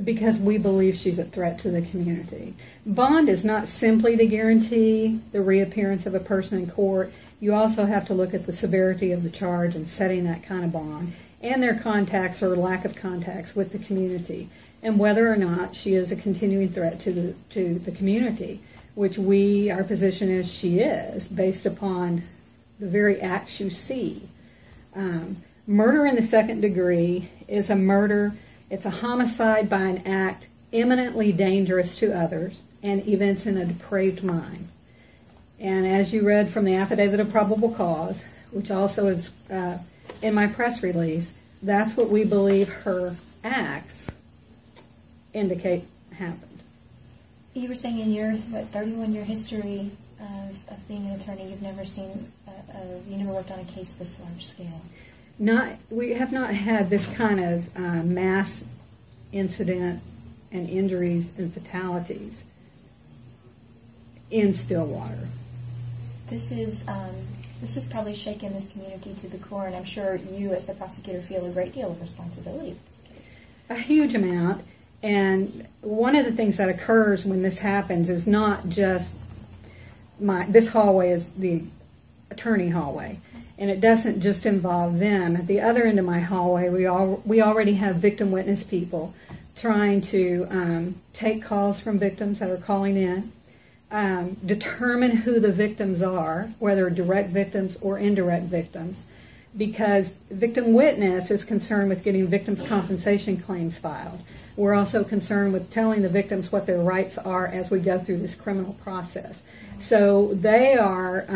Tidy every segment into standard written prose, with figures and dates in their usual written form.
Because we believe she's a threat to the community. Bond is not simply to guarantee the reappearance of a person in court. You also have to look at the severity of the charge and setting that kind of bond, and their contacts or lack of contacts with the community, and whether or not she is a continuing threat to the community, which our position is she is, based upon the very acts you see. Murder in the second degree is a murder. It's a homicide by an act eminently dangerous to others and events in a depraved mind. And as you read from the affidavit of probable cause, which also is in my press release, that's what we believe her acts indicate happened. You were saying in your 31-year history of being an attorney, you've never seen, you never worked on a case this large scale. We have not had this kind of mass incident and injuries and fatalities in Stillwater. This is probably shaken this community to the core, and I'm sure you, as the prosecutor, feel a great deal of responsibility with this case. A huge amount, and one of the things that occurs when this happens is not just this hallway is the attorney hallway. And it doesn't just involve them. At the other end of my hallway, we already have victim witness people trying to take calls from victims that are calling in, determine who the victims are, whether direct victims or indirect victims, because victim witness is concerned with getting victims' compensation claims filed. We're also concerned with telling the victims what their rights are as we go through this criminal process. So they are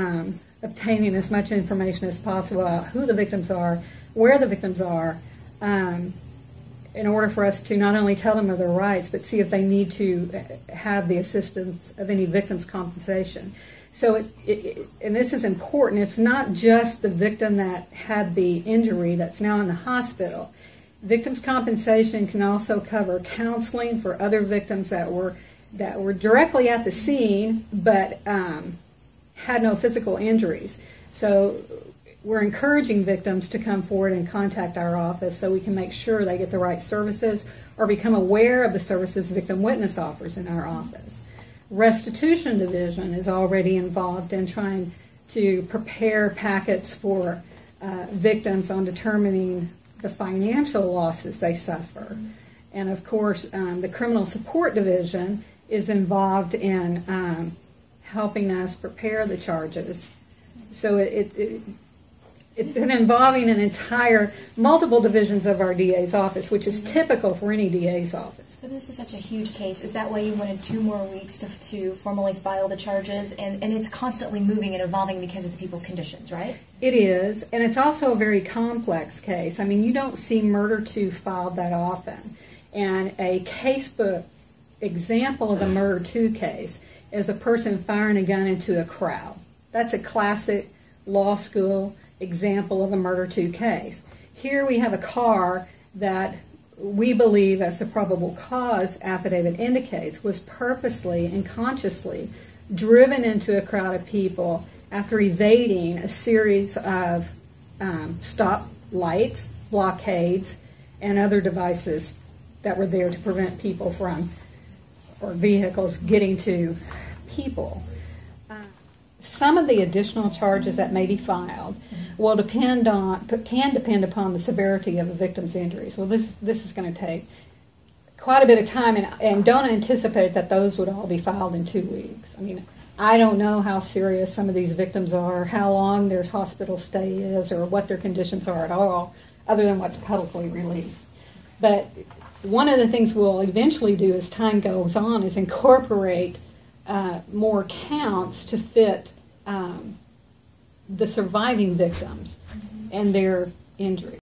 obtaining as much information as possible about who the victims are, where the victims are, in order for us to not only tell them of their rights, but see if they need to have the assistance of any victim's compensation. So, and this is important, it's not just the victim that had the injury that's now in the hospital. Victims' compensation can also cover counseling for other victims that were directly at the scene, but had no physical injuries. So we're encouraging victims to come forward and contact our office so we can make sure they get the right services or become aware of the services victim witness offers in our office. Restitution division is already involved in trying to prepare packets for victims on determining the financial losses they suffer. And of course, the criminal support division is involved in helping us prepare the charges. So it's involving an entire, multiple divisions of our DA's office, which is typical for any DA's office. But this is such a huge case. Is that why you wanted 2 more weeks to formally file the charges? And it's constantly moving and evolving because of the people's conditions, right? It is, and it's also a very complex case. I mean, you don't see murder 2 filed that often. And a casebook example of a murder 2 case is a person firing a gun into a crowd. That's a classic law school example of a murder 2 case. Here we have a car that we believe, as the probable cause affidavit indicates, was purposely and consciously driven into a crowd of people after evading a series of stop lights, blockades, and other devices that were there to prevent people from, or vehicles getting to people. Some of the additional charges that may be filed will can depend upon the severity of the victim's injuries. Well, this is going to take quite a bit of time, and don't anticipate that those would all be filed in 2 weeks. I mean, I don't know how serious some of these victims are, how long their hospital stay is, or what their conditions are at all, other than what's publicly released. But one of the things we'll eventually do as time goes on is incorporate more counts to fit the surviving victims and their injuries.